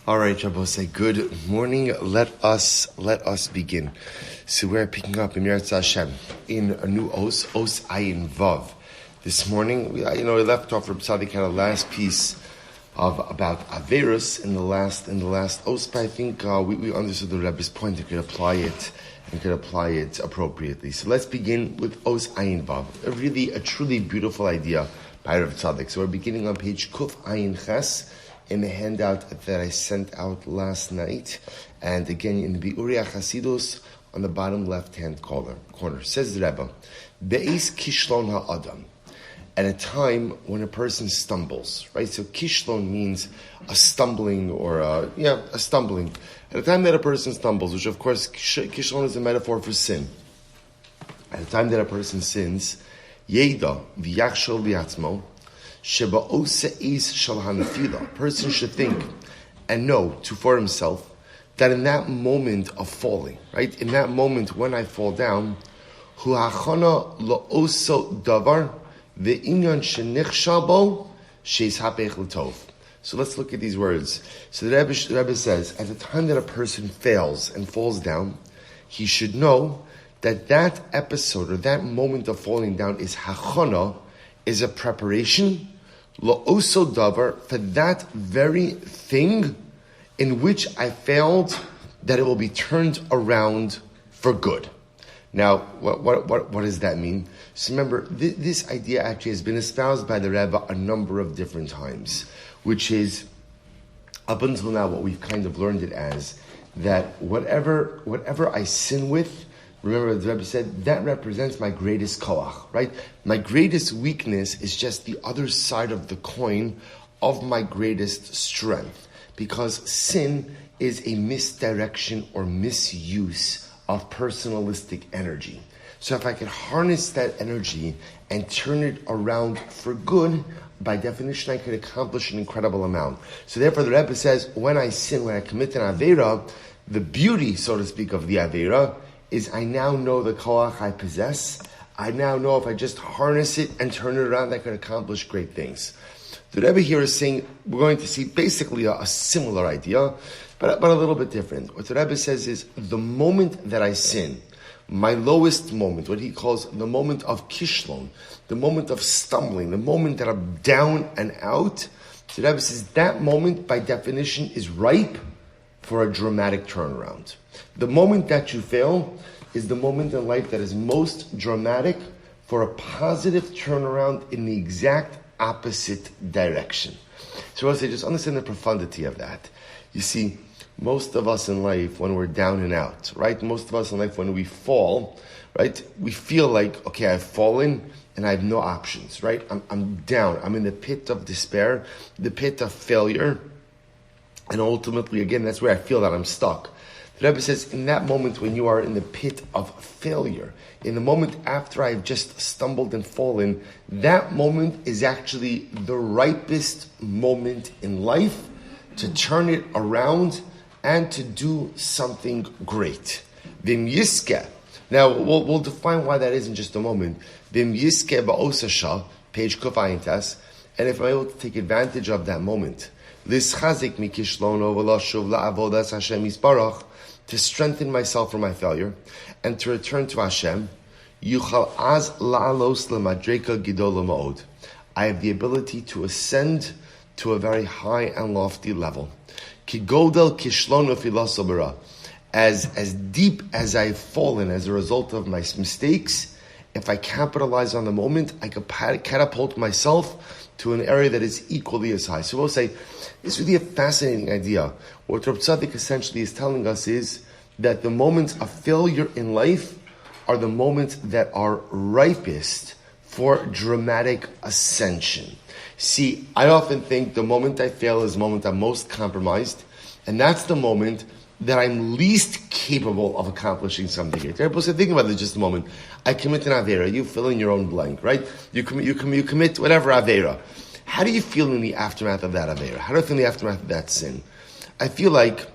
All right, Shabbos, good morning. Let us begin. So we're picking up in Meretz Hashem in a new Os Ayin Vav. This morning, we left off from Hatzaddik had a last piece of about Averus in the last Os, but I think we understood the Rebbe's point and could apply it appropriately. So let's begin with Os Ayin Vav, a truly beautiful idea by Rav Hatzaddik. So we're beginning on page Kuf Ayin Ches in the handout that I sent out last night, and again in the Bi'uri HaChasidus on the bottom left-hand corner. Says the Rebbe, Be'ez Kishlon Ha'adam, at a time when a person stumbles, right? So Kishlon means a stumbling a stumbling. At a time that a person stumbles, which of course Kishlon is a metaphor for sin. At a time that a person sins, Yeda v'yachshol v'yatzmo, a person should think and know for himself that in that moment of falling, right, in that moment when I fall down, so let's look at these words. So the Rebbe says, at the time that a person fails and falls down, he should know that episode or that moment of falling down is hachana, is a preparation la'oso davar, for that very thing in which I failed, that it will be turned around for good. Now, what does that mean? So remember, this idea actually has been espoused by the Rebbe a number of different times, which is, up until now, what we've kind of learned it as, that whatever I sin with, remember, the Rebbe said, that represents my greatest koach, right? My greatest weakness is just the other side of the coin of my greatest strength. Because sin is a misdirection or misuse of personalistic energy. So if I can harness that energy and turn it around for good, by definition, I could accomplish an incredible amount. So therefore, the Rebbe says, when I sin, when I commit an Aveira, the beauty, so to speak, of the Aveira is I now know the koach I possess. I now know if I just harness it and turn it around, I can accomplish great things. The Rebbe here is saying we're going to see basically a similar idea, but a little bit different. What the Rebbe says is the moment that I sin, my lowest moment, what he calls the moment of kishlon, the moment of stumbling, the moment that I'm down and out, the Rebbe says that moment by definition is ripe for a dramatic turnaround. The moment that you fail is the moment in life that is most dramatic for a positive turnaround in the exact opposite direction. So I say, just understand the profundity of that. You see, most of us in life, when we're down and out, right? Most of us in life, when we fall, right? We feel like, okay, I've fallen and I have no options, right? I'm down. I'm in the pit of despair, the pit of failure. And ultimately, again, that's where I feel that I'm stuck. The Rebbe says, in that moment when you are in the pit of failure, in the moment after I've just stumbled and fallen, that moment is actually the ripest moment in life to turn it around and to do something great. Vim yiske. Now, we'll define why that is in just a moment. Vim yiske ba'osasha, page Kuf Ayin Tes, and if I'm able to take advantage of that moment, Lischazik mikishlono v'lashuv la'avodas Hashem yisbarach, to strengthen myself from my failure and to return to Hashem, yuchal az la'alos lemadreka gidola ma'od. I have the ability to ascend to a very high and lofty level. Ki godel kishlono filaso bara. As deep as I've fallen as a result of my mistakes, if I capitalize on the moment, I could catapult myself to an area that is equally as high. So we'll say, it's really a fascinating idea. What Rav Hatzaddik essentially is telling us is that the moments of failure in life are the moments that are ripest for dramatic ascension. See, I often think the moment I fail is the moment I'm most compromised, and that's the moment that I'm least capable of accomplishing something great. People say, think about it just a moment. I commit an Aveira. You fill in your own blank, right? You commit whatever Aveira. How do you feel in the aftermath of that Aveira? How do I feel in the aftermath of that sin? I feel like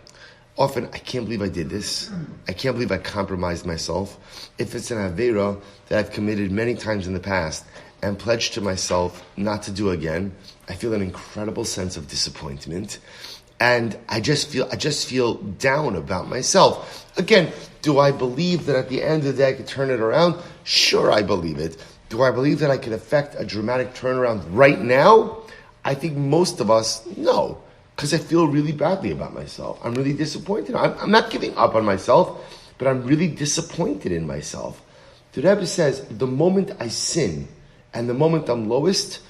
often, I can't believe I did this. I can't believe I compromised myself. If it's an Aveira that I've committed many times in the past and pledged to myself not to do again, I feel an incredible sense of disappointment. and I just feel down about myself. Again, do I believe that at the end of the day I could turn it around? Sure, I believe it. Do I believe that I can affect a dramatic turnaround right now? I think most of us, no, because I feel really badly about myself. I'm really disappointed. I'm not giving up on myself, but I'm really disappointed in myself. The Rebbe says, the moment I sin and the moment I'm lowest,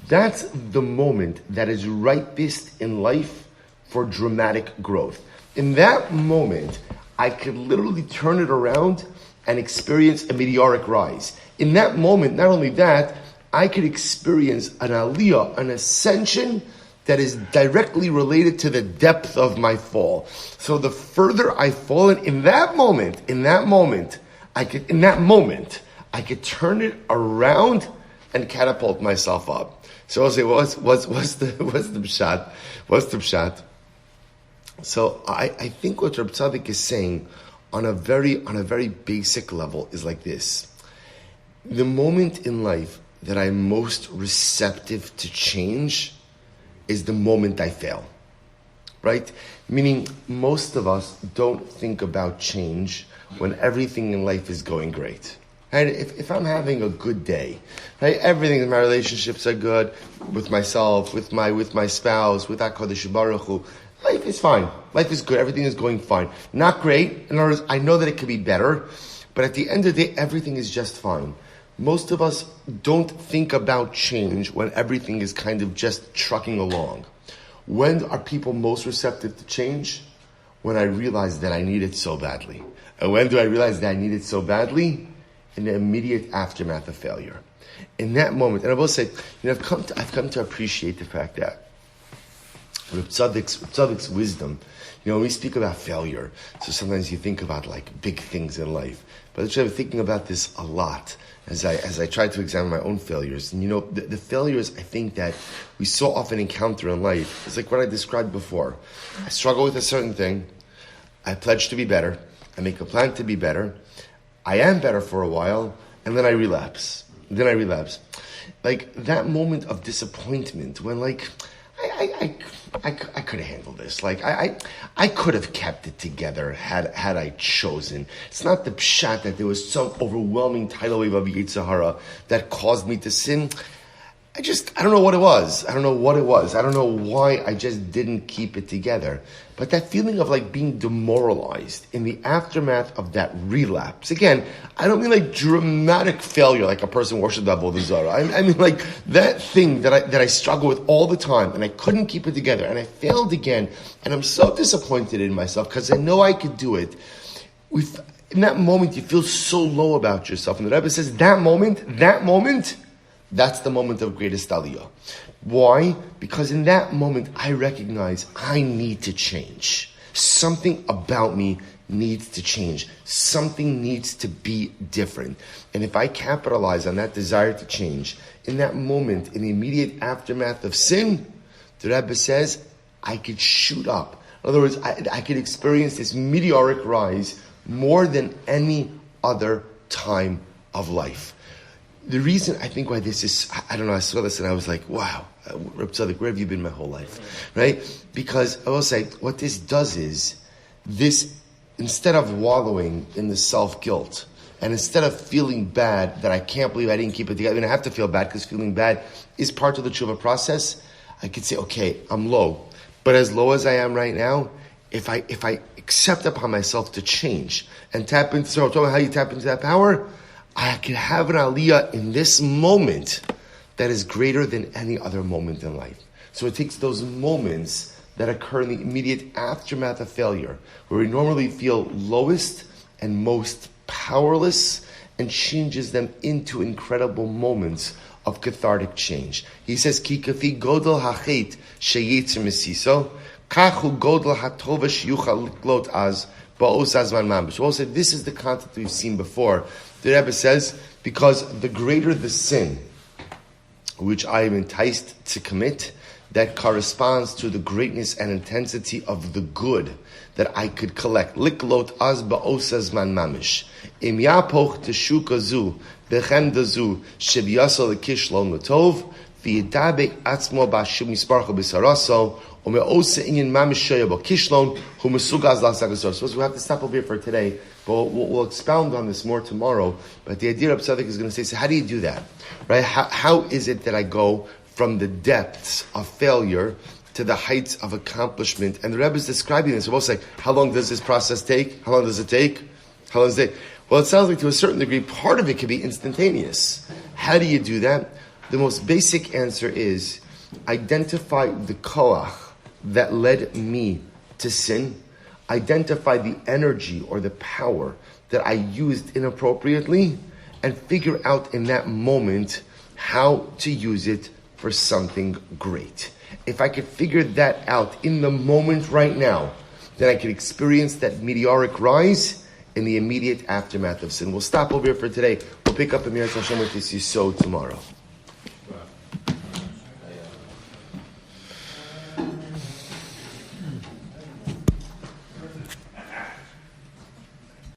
that's the moment that is ripest in life for dramatic growth. In that moment, I could literally turn it around and experience a meteoric rise. In that moment, not only that, I could experience an aliyah, an ascension that is directly related to the depth of my fall. So the further I fall in that moment, I could turn it around and catapult myself up. So I'll say, what's the pshat? What's the pshat? So I think what Reb Tzaddik is saying on a very basic level is like this. The moment in life that I'm most receptive to change is the moment I fail. Right? Meaning most of us don't think about change when everything in life is going great. Right? If I'm having a good day, right? Everything in my relationships are good, with myself, with my spouse, with HaKadosh Baruch Hu. Life is fine. Life is good. Everything is going fine. Not great. In other words, I know that it could be better, but at the end of the day, everything is just fine. Most of us don't think about change when everything is kind of just trucking along. When are people most receptive to change? When I realize that I need it so badly. And when do I realize that I need it so badly? In the immediate aftermath of failure. In that moment, and I will say, I've come to appreciate the fact that Reb Tzaddik's wisdom, when we speak about failure, so sometimes you think about like big things in life. But actually, I'm thinking about this a lot as I try to examine my own failures. And the failures I think that we so often encounter in life is like what I described before. I struggle with a certain thing. I pledge to be better. I make a plan to be better. I am better for a while, and then I relapse. Like that moment of disappointment when like, I could have handled this. Like I could have kept it together had I chosen. It's not the pshat that there was some overwhelming tidal wave of Yetzer Hara that caused me to sin. I don't know what it was. I don't know why I just didn't keep it together. But that feeling of like being demoralized in the aftermath of that relapse. Again, I don't mean like dramatic failure, like a person worshipped Avodah Zarah. I mean like that thing that I struggle with all the time, and I couldn't keep it together, and I failed again, and I'm so disappointed in myself because I know I could do it. In that moment, you feel so low about yourself, and the Rebbe says that moment. That's the moment of greatest aliyah. Why? Because in that moment, I recognize I need to change. Something about me needs to change. Something needs to be different. And if I capitalize on that desire to change, in that moment, in the immediate aftermath of sin, the Rebbe says, I could shoot up. In other words, I could experience this meteoric rise more than any other time of life. The reason I think why this is, I don't know, I saw this and I was like, wow, Reb Tzaddik, where have you been my whole life? Right? Because I will say, what this does is, this, instead of wallowing in the self-guilt, and instead of feeling bad that I can't believe I didn't keep it together, I have to feel bad because feeling bad is part of the tshuva process, I could say, okay, I'm low. But as low as I am right now, if I accept upon myself to change and tap into, so I'm talking about how you tap into that power, I can have an aliyah in this moment that is greater than any other moment in life. So it takes those moments that occur in the immediate aftermath of failure, where we normally feel lowest and most powerless, and changes them into incredible moments of cathartic change. He says, Ki kafi godel hachet sheyitzer mesiso, kachu godel hatova sheyuchal liklot az ba'os azman mam. So also, this is the content we've seen before. The Rebbe says, because the greater the sin which I am enticed to commit, that corresponds to the greatness and intensity of the good that I could collect. Liklot az ba'os azman mamish. Im yapoch teshuka zu bechem dazu shebyasal lekishlon latov v'yidabe atzmo b'ashum misparcho b'saraso u'me'ose inyan mamishoya b'kishlon hu'mesugaz l'asagazor. So we have to stop over here for today, but we'll expound on this more tomorrow. But the idea of Hatzaddik is going to say, so how do you do that? Right? How is it that I go from the depths of failure to the heights of accomplishment? And the Rebbe is describing this. We're both saying, how long does this process take? How long does it take? How long does it take? Well, it sounds like to a certain degree, part of it can be instantaneous. How do you do that? The most basic answer is identify the koach that led me to sin, identify the energy or the power that I used inappropriately, and figure out in that moment how to use it for something great. If I could figure that out in the moment right now, then I could experience that meteoric rise in the immediate aftermath of sin. We'll stop over here for today. We'll pick up Amir Hashem with this Yisod tomorrow.